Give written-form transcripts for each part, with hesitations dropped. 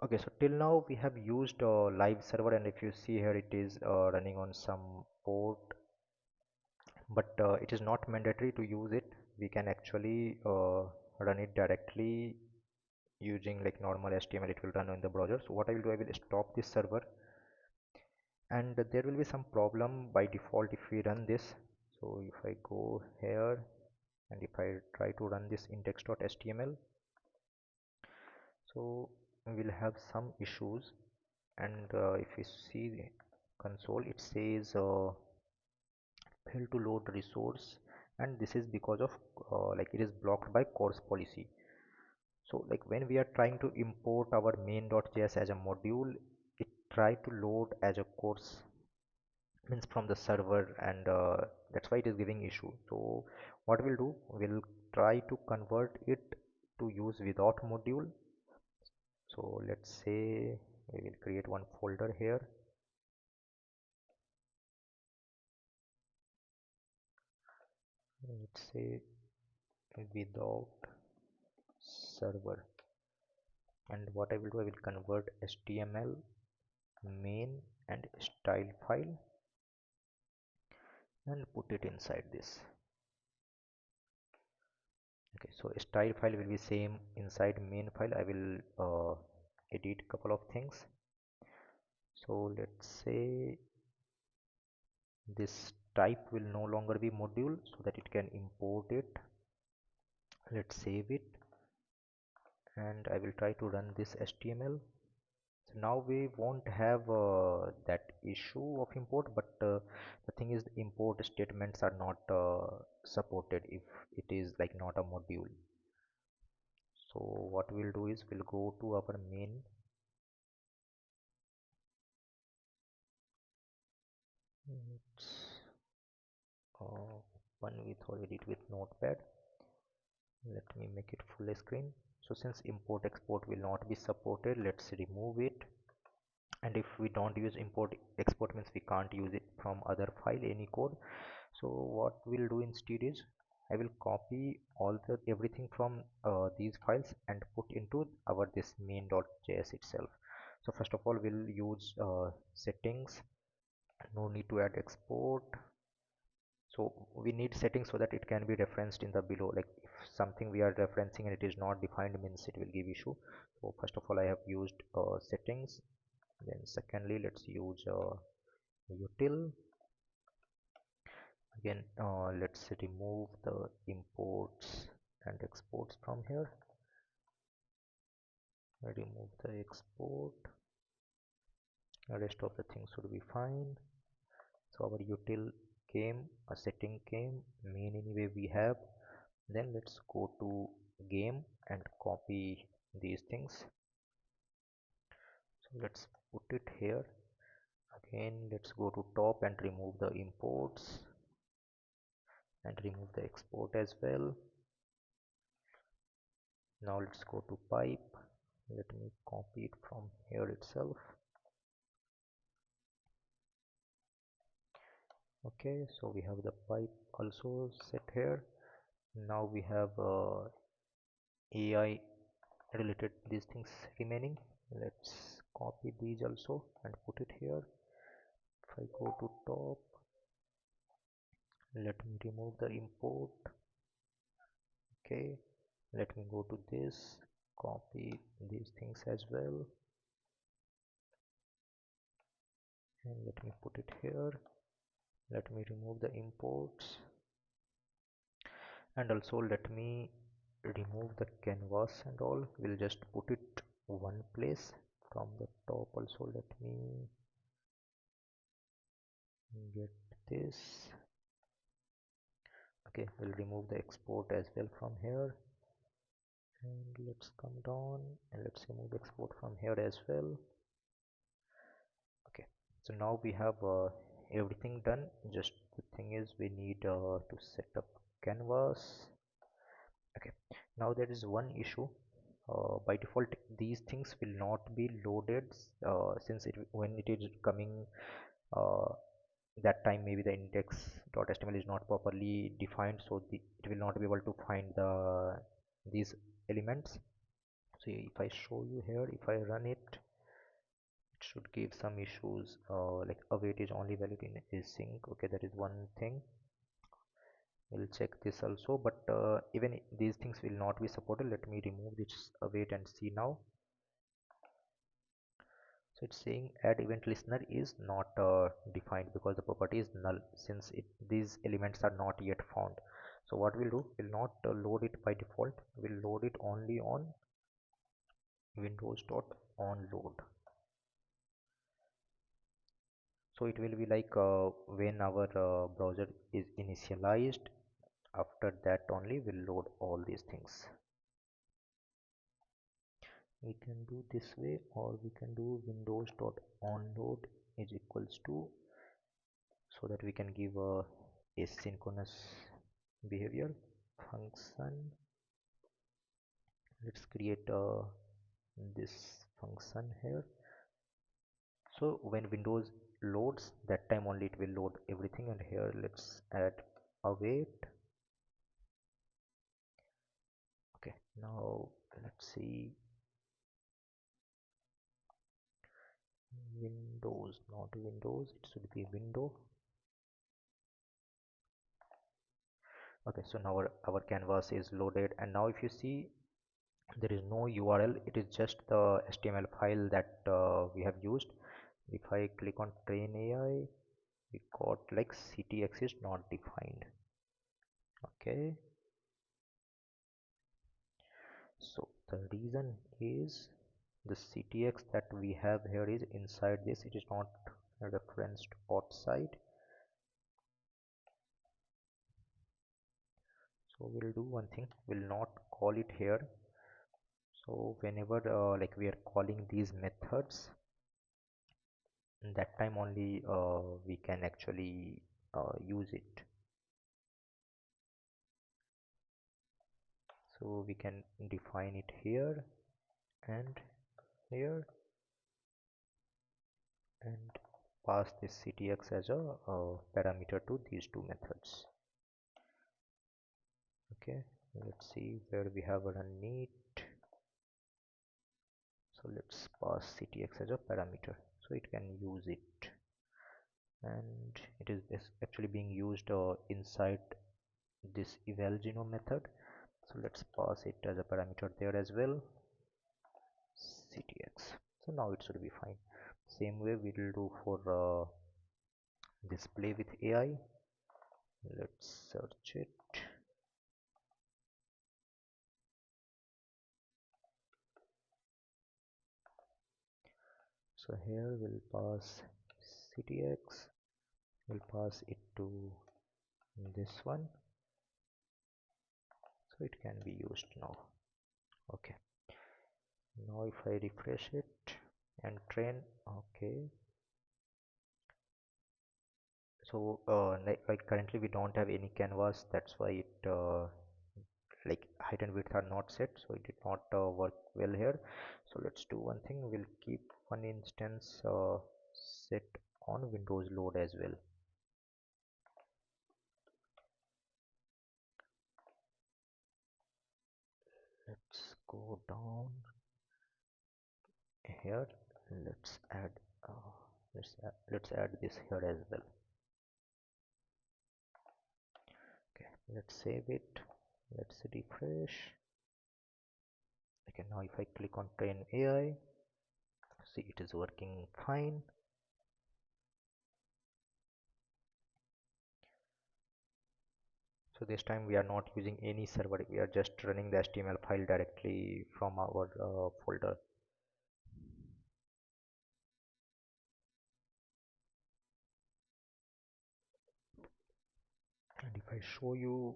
Okay, so till now we have used live server, and if you see here, it is running on some port, but it is not mandatory to use it. We can actually run it directly using like normal HTML. It will run in the browser. So what I will do, I will stop this server, and there will be some problem by default if we run this. So if I go here and if I try to run this index.html, so we will have some issues. And if you see the console, it says fail to load resource, and this is because of like it is blocked by course policy. So like when we are trying to import our main.js as a module, it try to load as a course, means from the server, and that's why it is giving issue. So what we'll do, we'll try to convert it to use without module. So let's say we will create one folder here. Let's say without server, and what I will do, I will convert HTML main and style file and put it inside this. Okay, so style file will be same inside main file. I will edit couple of things. So let's say this type will no longer be module, so that it can import it. Let's save it, and I will try to run this HTML. So now we won't have that issue of import, but the thing is, the import statements are not supported if it is like not a module. So what we'll do is we'll go to our main. Let's open with or edit with notepad. Let me make it full screen. So since import export will not be supported, let's remove it. And if we don't use import export, means we can't use it from other file any code. So what we'll do instead is I will copy all the everything from these files and put into our this main.js itself. So first of all, we'll use settings. No need to add export. So we need settings so that it can be referenced in the below. Like if something we are referencing and it is not defined, means it will give issue. So first of all, I have used settings. Then secondly, let's use util. Again, let's remove the imports and exports from here. Remove the export. The rest of the things should be fine. So our util came, a setting came, main anyway we have. Then let's go to game and copy these things. So let's put it here. Again, let's go to top and remove the imports and remove the export as well. Now let's go to pipe. Let me copy it from here itself. Okay, so we have the pipe also set here. Now we have AI related these things remaining. Let's copy these also and put it here. If I go to top, let me remove the import. Okay, let me go to this, copy these things as well, and let me put it here. Let me remove the imports, and also let me remove the canvas and all. We'll just put it one place from the top. Also let me get this. Okay, we'll remove the export as well from here, and let's come down and let's remove the export from here as well. Okay, so now we have everything done. Just the thing is, we need to set up canvas. Okay, now there is one issue. By default, these things will not be loaded since when it is coming, uh, that time maybe the index.html is not properly defined, so it will not be able to find these elements. So if I show you here, if I run it, it should give some issues, like await is only valid in async. Okay, that is one thing. We'll check this also, but even these things will not be supported. Let me remove this await and see now. So it's saying add event listener is not defined because the property is null, since these elements are not yet found. So what we'll do, we'll not load it by default, we'll load it only on windows.onload. So it will be like when our browser is initialized, after that only we'll load all these things. We can do this way, or we can do windows.onload is equals to, so that we can give a asynchronous behavior function. Let's create this function here. So when windows loads, that time only it will load everything, and here let's add await. Okay, now let's see, windows, not windows, it should be window. Okay, so now our canvas is loaded, and now if you see, there is no URL, it is just the HTML file that we have used. If I click on train AI, we got like ctx is not defined. Okay, so the reason is the ctx that we have here is inside this, it is not referenced outside. So we'll do one thing, we'll not call it here. So whenever like we are calling these methods, that time only we can actually use it. So we can define it here and here, and pass this ctx as a parameter to these two methods. Okay, let's see where we have run neat. So let's pass ctx as a parameter so it can use it, and it is actually being used inside this eval genome method. So let's pass it as a parameter there as well, ctx. So now it should be fine. Same way we will do for display with AI. Let's search it. So here we'll pass ctx, we'll pass it to this one, so it can be used now. Okay, now if I refresh it and train, okay, so like currently we don't have any canvas, that's why it like height and width are not set, so it did not work well here. So let's do one thing, we'll keep one instance set on windows load as well. Let's go down here, let's add let's add this here as well. Okay, let's save it, let's refresh. Okay, now if I click on train AI, see it is working fine. So this time we are not using any server, we are just running the HTML file directly from our folder. And if I show you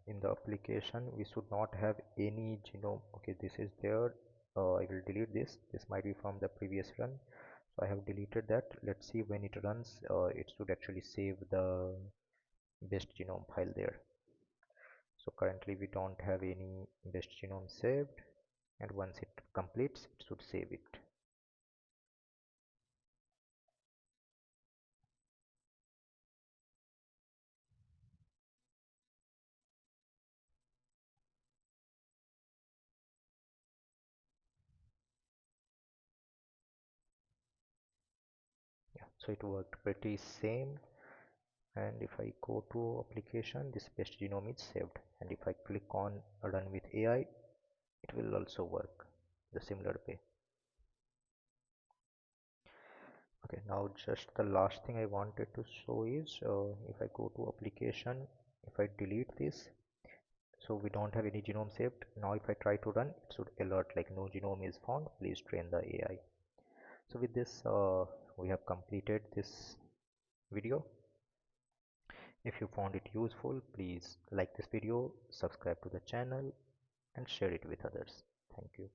in the application, we should not have any genome. Okay, this is there. I will delete this, this might be from the previous run, so I have deleted that. Let's see when it runs, it should actually save the best genome file there. So currently we don't have any best genome saved, and once it completes it should save it. So it worked pretty same. And if I go to application, this best genome is saved, and if I click on run with AI, it will also work the similar way. Okay, now just the last thing I wanted to show is if I go to application, if I delete this, so we don't have any genome saved. Now if I try to run, it should alert like no genome is found, please train the AI. So with this we have completed this video. If you found it useful, please like this video, subscribe to the channel, and share it with others. Thank you.